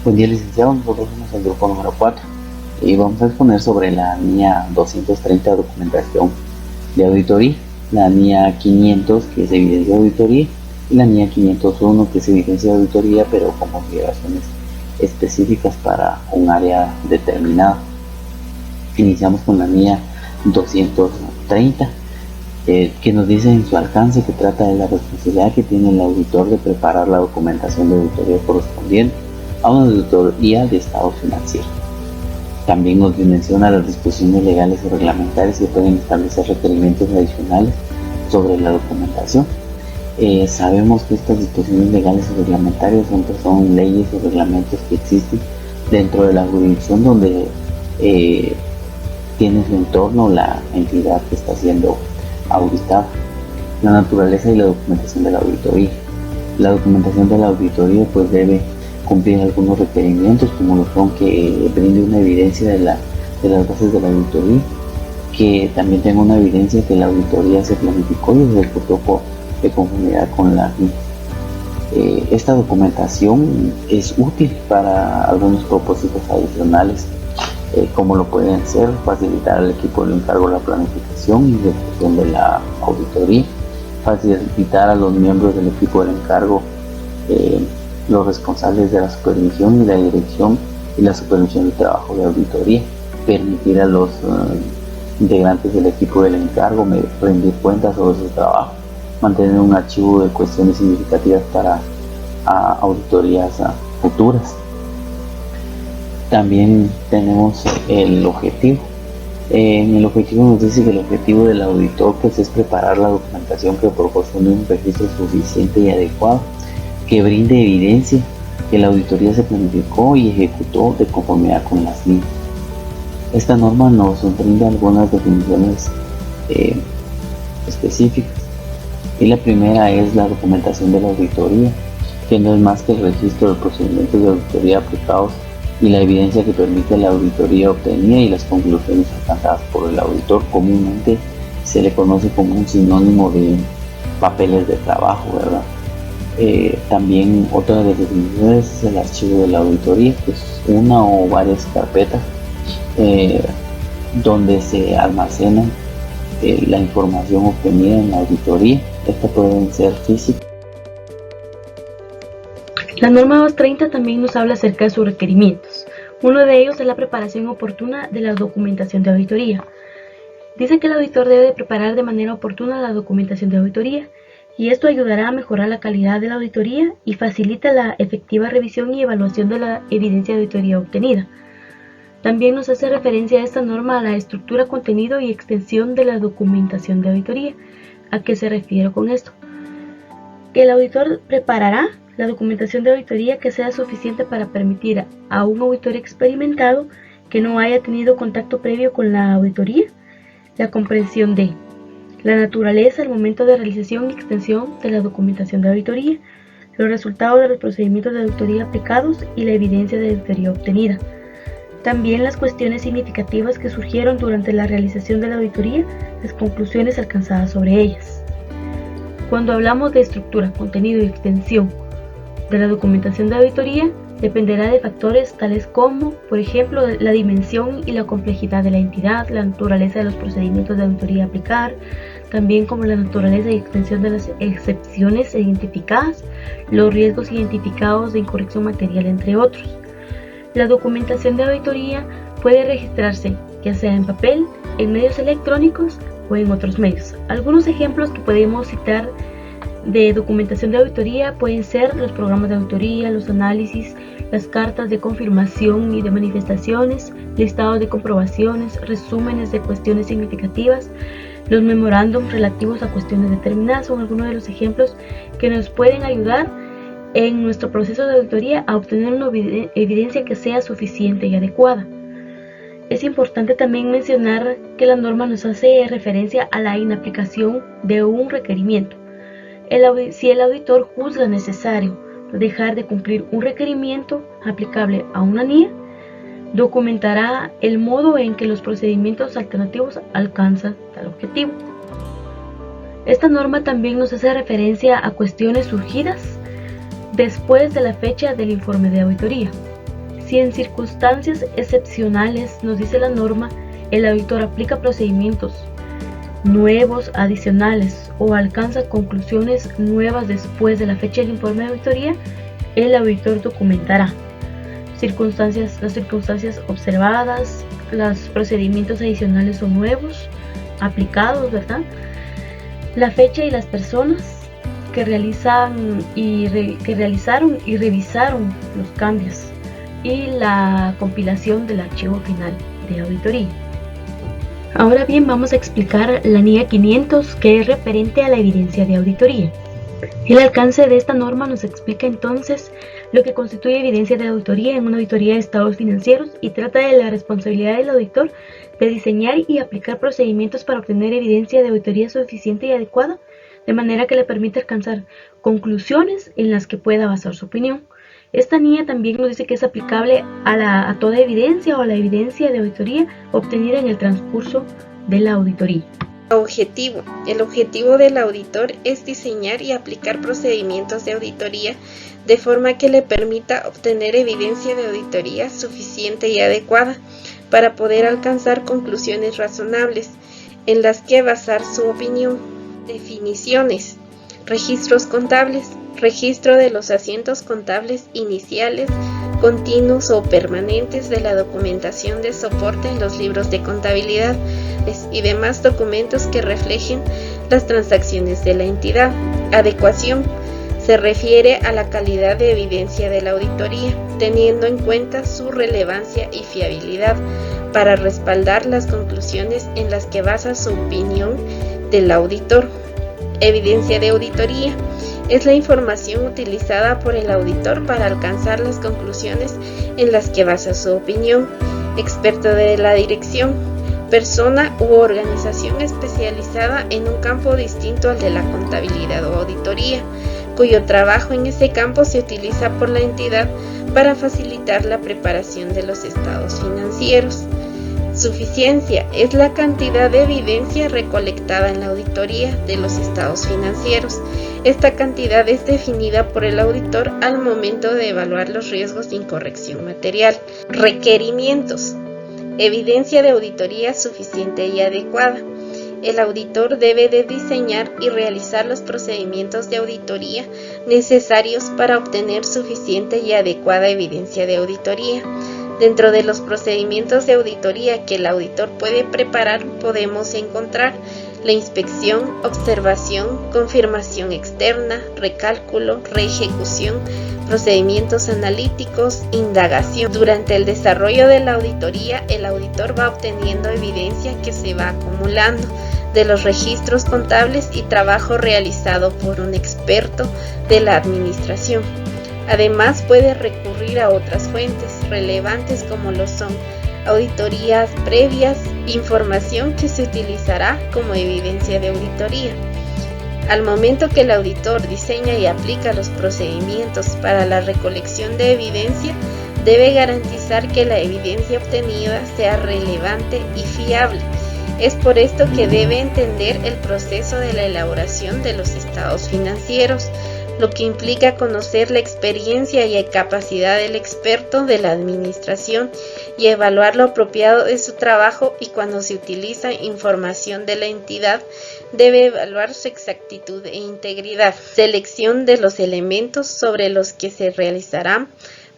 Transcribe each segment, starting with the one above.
Buen día, licenciado. Nosotros somos el grupo número 4 y vamos a exponer sobre la NIA 230, documentación de auditoría, la NIA 500, que es evidencia de auditoría, y la NIA 501, que es evidencia de auditoría, pero con consideraciones específicas para un área determinada. Iniciamos con la NIA 230, que nos dice en su alcance que trata de la responsabilidad que tiene el auditor de preparar la documentación de auditoría correspondiente a una auditoría de estado financiero. También nos menciona las disposiciones legales y reglamentarias que pueden establecer requerimientos adicionales sobre la documentación. Sabemos que estas disposiciones legales y reglamentarias son leyes o reglamentos que existen dentro de la jurisdicción donde tiene su entorno la entidad que está siendo auditada. La naturaleza y la documentación de la auditoría. La documentación de la auditoría pues debe cumplir algunos requerimientos, como lo son que brinde una evidencia de las bases de la auditoría, que también tenga una evidencia que la auditoría se planificó y se ejecutó de conformidad con la NIA. Esta documentación es útil para algunos propósitos adicionales, como lo pueden ser facilitar al equipo del encargo la planificación y ejecución de la auditoría, facilitar a los miembros del equipo del encargo los responsables de la supervisión y la dirección y la supervisión del trabajo de auditoría, permitir a los integrantes del equipo del encargo rendir cuentas sobre su trabajo, mantener un archivo de cuestiones significativas para auditorías futuras. También tenemos el objetivo. En el objetivo nos dice que el objetivo del auditor pues es preparar la documentación que proporcione un registro suficiente y adecuado, que brinde evidencia que la auditoría se planificó y ejecutó de conformidad con las NIA. Esta norma nos brinda algunas definiciones específicas, y la primera es la documentación de la auditoría, que no es más que el registro de procedimientos de auditoría aplicados y la evidencia que permite la auditoría obtenida y las conclusiones alcanzadas por el auditor. Comúnmente se le conoce como un sinónimo de papeles de trabajo, ¿verdad? También otra de las definiciones es el archivo de la auditoría, que es una o varias carpetas donde se almacena la información obtenida en la auditoría. Estas pueden ser físicas. La norma 230 también nos habla acerca de sus requerimientos. Uno de ellos es la preparación oportuna de la documentación de auditoría. Dice que el auditor debe preparar de manera oportuna la documentación de auditoría, y esto ayudará a mejorar la calidad de la auditoría y facilita la efectiva revisión y evaluación de la evidencia de auditoría obtenida. También nos hace referencia a esta norma a la estructura, contenido y extensión de la documentación de auditoría. ¿A qué se refiere con esto? Que el auditor preparará la documentación de auditoría que sea suficiente para permitir a un auditor experimentado que no haya tenido contacto previo con la auditoría la comprensión de la naturaleza, el momento de realización y extensión de la documentación de auditoría, los resultados de los procedimientos de auditoría aplicados y la evidencia de auditoría obtenida. También las cuestiones significativas que surgieron durante la realización de la auditoría, las conclusiones alcanzadas sobre ellas. Cuando hablamos de estructura, contenido y extensión de la documentación de auditoría, dependerá de factores tales como, por ejemplo, la dimensión y la complejidad de la entidad, la naturaleza de los procedimientos de auditoría a aplicar, también como la naturaleza y extensión de las excepciones identificadas, los riesgos identificados de incorrección material, entre otros. La documentación de auditoría puede registrarse ya sea en papel, en medios electrónicos o en otros medios. Algunos ejemplos que podemos citar de documentación de auditoría pueden ser los programas de auditoría, los análisis, las cartas de confirmación y de manifestaciones, listados de comprobaciones, resúmenes de cuestiones significativas, los memorándums relativos a cuestiones determinadas. Son algunos de los ejemplos que nos pueden ayudar en nuestro proceso de auditoría a obtener una evidencia que sea suficiente y adecuada. Es importante también mencionar que la norma nos hace referencia a la inaplicación de un requerimiento. Si el auditor juzga necesario dejar de cumplir un requerimiento aplicable a una NIA, documentará el modo en que los procedimientos alternativos alcanzan tal objetivo. Esta norma también nos hace referencia a cuestiones surgidas después de la fecha del informe de auditoría. Si en circunstancias excepcionales, nos dice la norma, el auditor aplica procedimientos nuevos, adicionales o alcanza conclusiones nuevas después de la fecha del informe de auditoría, el auditor documentará las circunstancias observadas, los procedimientos adicionales o nuevos aplicados, ¿verdad? La fecha y las personas que realizaron y revisaron los cambios y la compilación del archivo final de auditoría. Ahora bien, vamos a explicar la NIA 500, que es referente a la evidencia de auditoría. El alcance de esta norma nos explica entonces lo que constituye evidencia de auditoría en una auditoría de estados financieros y trata de la responsabilidad del auditor de diseñar y aplicar procedimientos para obtener evidencia de auditoría suficiente y adecuada, de manera que le permita alcanzar conclusiones en las que pueda basar su opinión. Esta NIA también nos dice que es aplicable a toda evidencia o a la evidencia de auditoría obtenida en el transcurso de la auditoría. Objetivo. El objetivo del auditor es diseñar y aplicar procedimientos de auditoría de forma que le permita obtener evidencia de auditoría suficiente y adecuada para poder alcanzar conclusiones razonables en las que basar su opinión. Definiciones. Registros contables. Registro de los asientos contables iniciales, continuos o permanentes de la documentación de soporte en los libros de contabilidad y demás documentos que reflejen las transacciones de la entidad. Adecuación. Se refiere a la calidad de evidencia de la auditoría, teniendo en cuenta su relevancia y fiabilidad para respaldar las conclusiones en las que basa su opinión del auditor. Evidencia de auditoría. Es la información utilizada por el auditor para alcanzar las conclusiones en las que basa su opinión. Experto de la dirección. Persona u organización especializada en un campo distinto al de la contabilidad o auditoría, cuyo trabajo en ese campo se utiliza por la entidad para facilitar la preparación de los estados financieros. Suficiencia es la cantidad de evidencia recolectada en la auditoría de los estados financieros. Esta cantidad es definida por el auditor al momento de evaluar los riesgos de incorrección material. Requerimientos. Evidencia de auditoría suficiente y adecuada. El auditor debe de diseñar y realizar los procedimientos de auditoría necesarios para obtener suficiente y adecuada evidencia de auditoría. Dentro de los procedimientos de auditoría que el auditor puede preparar podemos encontrar la inspección, observación, confirmación externa, recálculo, reejecución, procedimientos analíticos, indagación. Durante el desarrollo de la auditoría, el auditor va obteniendo evidencia que se va acumulando de los registros contables y trabajo realizado por un experto de la administración. Además, puede recurrir a otras fuentes relevantes como lo son auditorías previas, información que se utilizará como evidencia de auditoría. Al momento que el auditor diseña y aplica los procedimientos para la recolección de evidencia, debe garantizar que la evidencia obtenida sea relevante y fiable. Es por esto que debe entender el proceso de la elaboración de los estados financieros, lo que implica conocer la experiencia y capacidad del experto de la administración y evaluar lo apropiado de su trabajo, y cuando se utiliza información de la entidad debe evaluar su exactitud e integridad. Selección de los elementos sobre los que se realizarán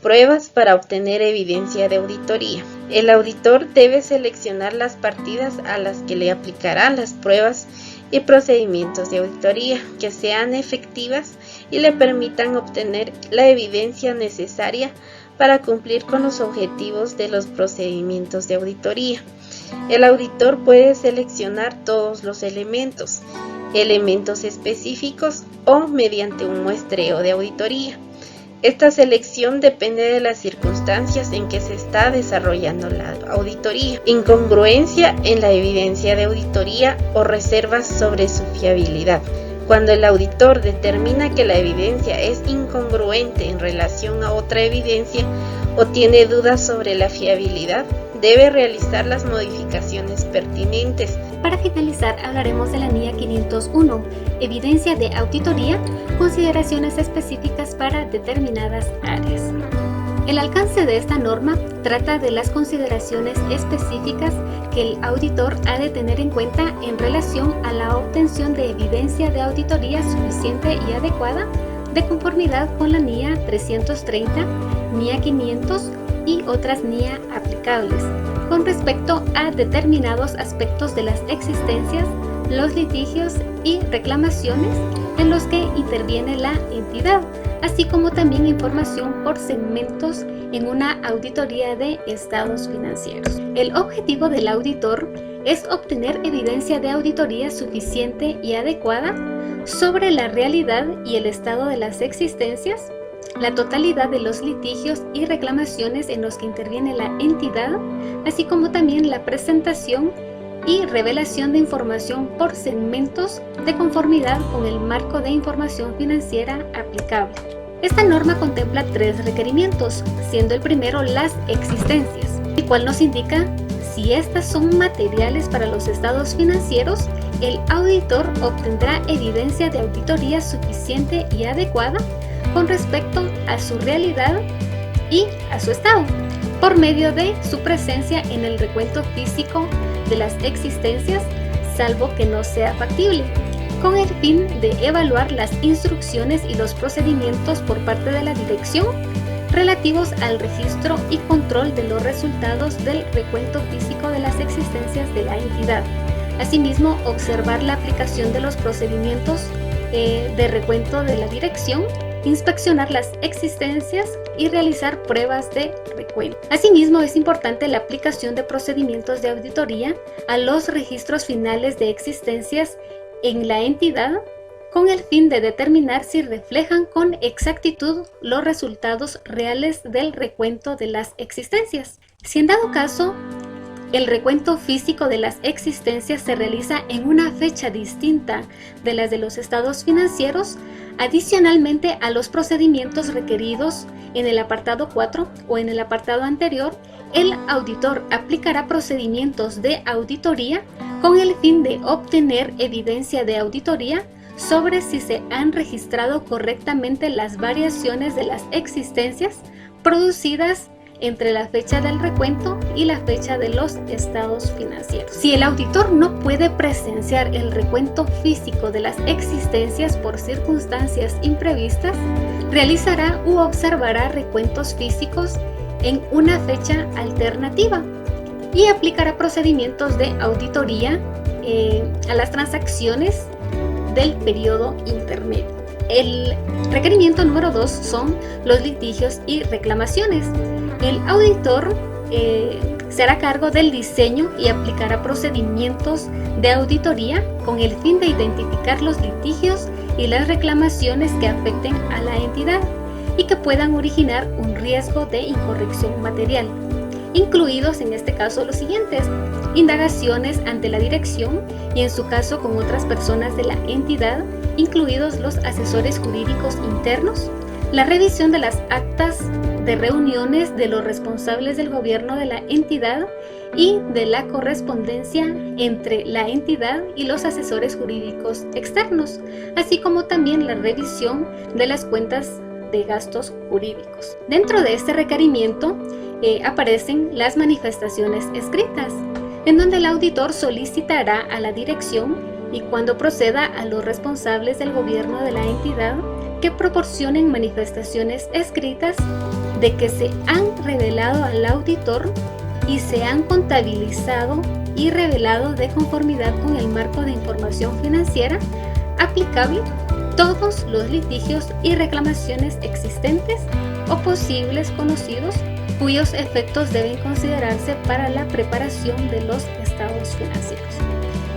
pruebas para obtener evidencia de auditoría. El auditor debe seleccionar las partidas a las que le aplicará las pruebas y procedimientos de auditoría que sean efectivas y le permitan obtener la evidencia necesaria para cumplir con los objetivos de los procedimientos de auditoría. El auditor puede seleccionar todos los elementos específicos o mediante un muestreo de auditoría. Esta selección depende de las circunstancias en que se está desarrollando la auditoría. Incongruencia en la evidencia de auditoría o reservas sobre su fiabilidad. Cuando el auditor determina que la evidencia es incongruente en relación a otra evidencia o tiene dudas sobre la fiabilidad, debe realizar las modificaciones pertinentes. Para finalizar, hablaremos de la NIA 501, evidencia de auditoría, consideraciones específicas para determinadas áreas. El alcance de esta norma trata de las consideraciones específicas que el auditor ha de tener en cuenta en relación a la obtención de evidencia de auditoría suficiente y adecuada de conformidad con la NIA 330, NIA 500 y otras NIA aplicables, con respecto a determinados aspectos de las existencias, los litigios y reclamaciones en los que interviene la entidad, así como también información por segmentos en una auditoría de estados financieros. El objetivo del auditor es obtener evidencia de auditoría suficiente y adecuada sobre la realidad y el estado de las existencias, la totalidad de los litigios y reclamaciones en los que interviene la entidad, así como también la presentación y revelación de información por segmentos de conformidad con el marco de información financiera aplicable. Esta norma contempla 3 requerimientos, siendo el primero las existencias, el cual nos indica si estas son materiales para los estados financieros, el auditor obtendrá evidencia de auditoría suficiente y adecuada con respecto a su realidad y a su estado, por medio de su presencia en el recuento físico de las existencias, salvo que no sea factible, con el fin de evaluar las instrucciones y los procedimientos por parte de la dirección relativos al registro y control de los resultados del recuento físico de las existencias de la entidad. Asimismo, observar la aplicación de los procedimientos de recuento de la dirección, inspeccionar las existencias y realizar pruebas de recuento. Asimismo, es importante la aplicación de procedimientos de auditoría a los registros finales de existencias en la entidad con el fin de determinar si reflejan con exactitud los resultados reales del recuento de las existencias. Si en dado caso el recuento físico de las existencias se realiza en una fecha distinta de las de los estados financieros, adicionalmente a los procedimientos requeridos en el apartado 4 o en el apartado anterior, el auditor aplicará procedimientos de auditoría con el fin de obtener evidencia de auditoría sobre si se han registrado correctamente las variaciones de las existencias producidas entre la fecha del recuento y la fecha de los estados financieros. Si el auditor no puede presenciar el recuento físico de las existencias por circunstancias imprevistas, realizará u observará recuentos físicos en una fecha alternativa y aplicará procedimientos de auditoría a las transacciones del periodo intermedio. El requerimiento número 2 son los litigios y reclamaciones. El auditor se hará cargo del diseño y aplicará procedimientos de auditoría con el fin de identificar los litigios y las reclamaciones que afecten a la entidad y que puedan originar un riesgo de incorrección material, incluidos en este caso los siguientes: indagaciones ante la dirección y en su caso con otras personas de la entidad, incluidos los asesores jurídicos internos, la revisión de las actas de reuniones de los responsables del gobierno de la entidad y de la correspondencia entre la entidad y los asesores jurídicos externos, así como también la revisión de las cuentas de gastos jurídicos. Dentro de este requerimiento aparecen las manifestaciones escritas, en donde el auditor solicitará a la dirección y cuando proceda a los responsables del gobierno de la entidad que proporcionen manifestaciones escritas de que se han revelado al auditor y se han contabilizado y revelado de conformidad con el marco de información financiera aplicable todos los litigios y reclamaciones existentes o posibles conocidos cuyos efectos deben considerarse para la preparación de los estados financieros.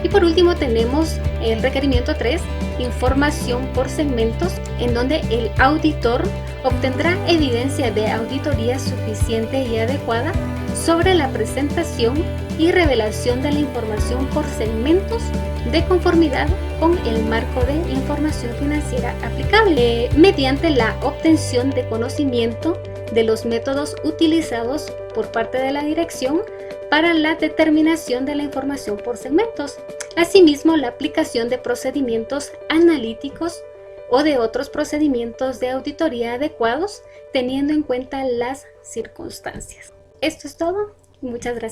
Y por último tenemos el requerimiento 3, información por segmentos, en donde el auditor obtendrá evidencia de auditoría suficiente y adecuada sobre la presentación y revelación de la información por segmentos de conformidad con el marco de información financiera aplicable, mediante la obtención de conocimiento de los métodos utilizados por parte de la dirección para la determinación de la información por segmentos. Asimismo, la aplicación de procedimientos analíticos o de otros procedimientos de auditoría adecuados, teniendo en cuenta las circunstancias. Esto es todo. Muchas gracias.